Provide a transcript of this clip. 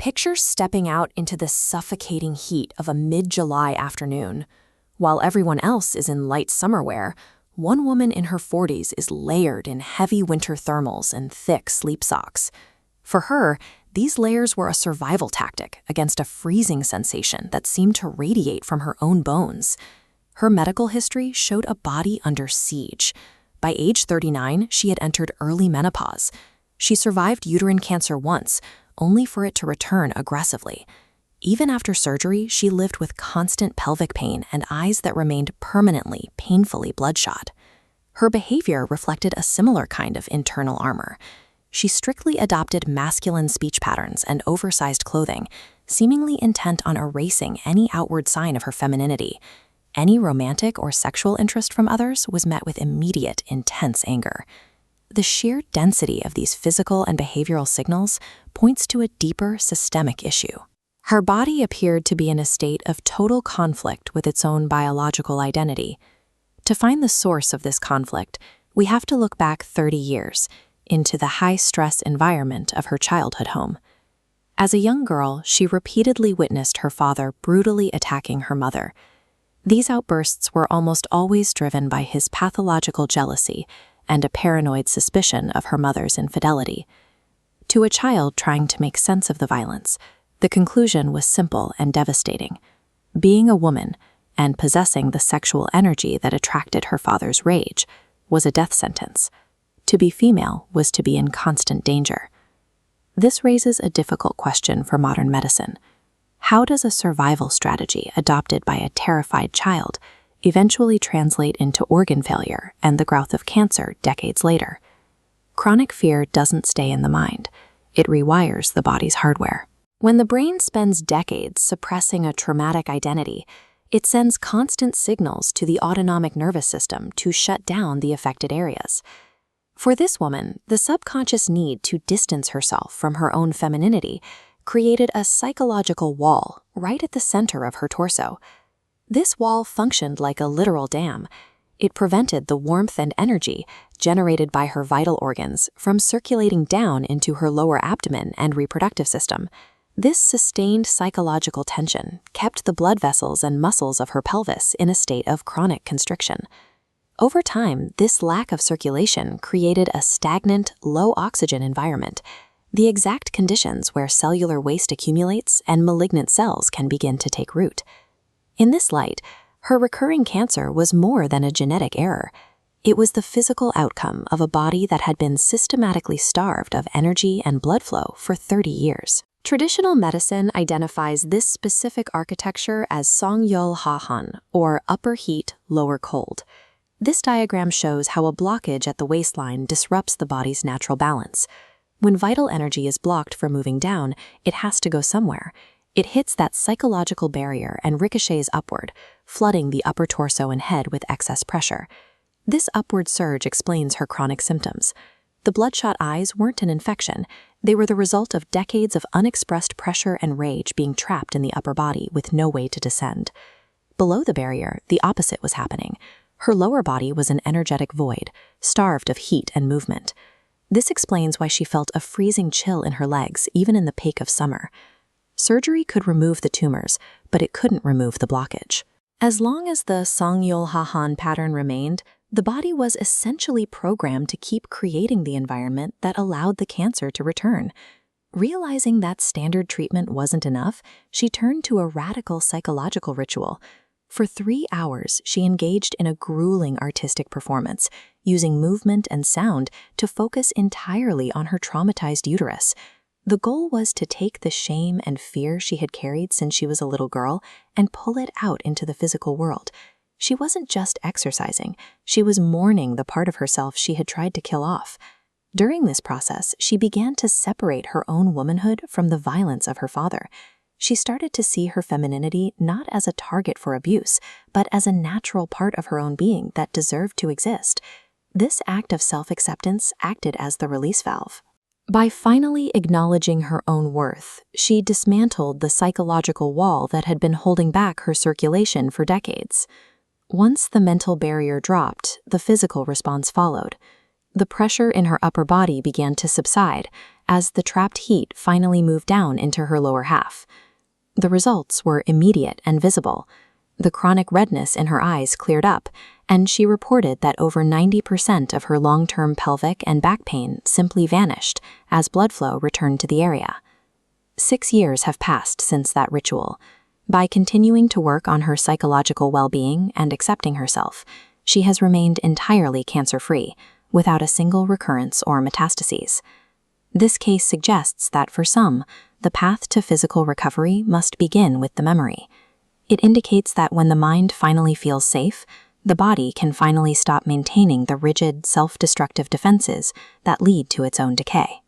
Picture stepping out into the suffocating heat of a mid-July afternoon. While everyone else is in light summer wear, one woman in her 40s is layered in heavy winter thermals and thick sleep socks. For her, these layers were a survival tactic against a freezing sensation that seemed to radiate from her own bones. Her medical history showed a body under siege. By age 39, she had entered early menopause. She survived uterine cancer once, only for it to return aggressively. Even after surgery, she lived with constant pelvic pain and eyes that remained permanently, painfully bloodshot. Her behavior reflected a similar kind of internal armor. She strictly adopted masculine speech patterns and oversized clothing, seemingly intent on erasing any outward sign of her femininity. Any romantic or sexual interest from others was met with immediate, intense anger. The sheer density of these physical and behavioral signals points to a deeper systemic issue. Her body appeared to be in a state of total conflict with its own biological identity. To find the source of this conflict, we have to look back 30 years into the high-stress environment of her childhood home. As a young girl, she repeatedly witnessed her father brutally attacking her mother. These outbursts were almost always driven by his pathological jealousy and a paranoid suspicion of her mother's infidelity. To a child trying to make sense of the violence, the conclusion was simple and devastating. Being a woman, and possessing the sexual energy that attracted her father's rage, was a death sentence. To be female was to be in constant danger. This raises a difficult question for modern medicine. How does a survival strategy adopted by a terrified child eventually translate into organ failure and the growth of cancer decades later? Chronic fear doesn't stay in the mind. It rewires the body's hardware. When the brain spends decades suppressing a traumatic identity, it sends constant signals to the autonomic nervous system to shut down the affected areas. For this woman, the subconscious need to distance herself from her own femininity created a psychological wall right at the center of her torso. This wall functioned like a literal dam. It prevented the warmth and energy generated by her vital organs from circulating down into her lower abdomen and reproductive system. This sustained psychological tension kept the blood vessels and muscles of her pelvis in a state of chronic constriction. Over time, this lack of circulation created a stagnant, low-oxygen environment, the exact conditions where cellular waste accumulates and malignant cells can begin to take root. In this light, her recurring cancer was more than a genetic error. It was the physical outcome of a body that had been systematically starved of energy and blood flow for 30 years. Traditional medicine identifies this specific architecture as Songyul Hahan, or upper heat, lower cold. This diagram shows how a blockage at the waistline disrupts the body's natural balance. When vital energy is blocked from moving down, it has to go somewhere. It hits that psychological barrier and ricochets upward, flooding the upper torso and head with excess pressure. This upward surge explains her chronic symptoms. The bloodshot eyes weren't an infection. They were the result of decades of unexpressed pressure and rage being trapped in the upper body with no way to descend. Below the barrier, the opposite was happening. Her lower body was an energetic void, starved of heat and movement. This explains why she felt a freezing chill in her legs even in the peak of summer. Surgery could remove the tumors, but it couldn't remove the blockage. As long as the Songyul Hahan pattern remained, the body was essentially programmed to keep creating the environment that allowed the cancer to return. Realizing that standard treatment wasn't enough, she turned to a radical psychological ritual. For 3 hours, she engaged in a grueling artistic performance, using movement and sound to focus entirely on her traumatized uterus. The goal was to take the shame and fear she had carried since she was a little girl and pull it out into the physical world. She wasn't just exercising, she was mourning the part of herself she had tried to kill off. During this process, she began to separate her own womanhood from the violence of her father. She started to see her femininity not as a target for abuse, but as a natural part of her own being that deserved to exist. This act of self-acceptance acted as the release valve. By finally acknowledging her own worth, she dismantled the psychological wall that had been holding back her circulation for decades. Once the mental barrier dropped, the physical response followed. The pressure in her upper body began to subside, as the trapped heat finally moved down into her lower half. The results were immediate and visible. The chronic redness in her eyes cleared up, and she reported that over 90% of her long-term pelvic and back pain simply vanished as blood flow returned to the area. 6 years have passed since that ritual. By continuing to work on her psychological well-being and accepting herself, she has remained entirely cancer-free, without a single recurrence or metastases. This case suggests that for some, the path to physical recovery must begin with the memory. It indicates that when the mind finally feels safe, the body can finally stop maintaining the rigid, self-destructive defenses that lead to its own decay.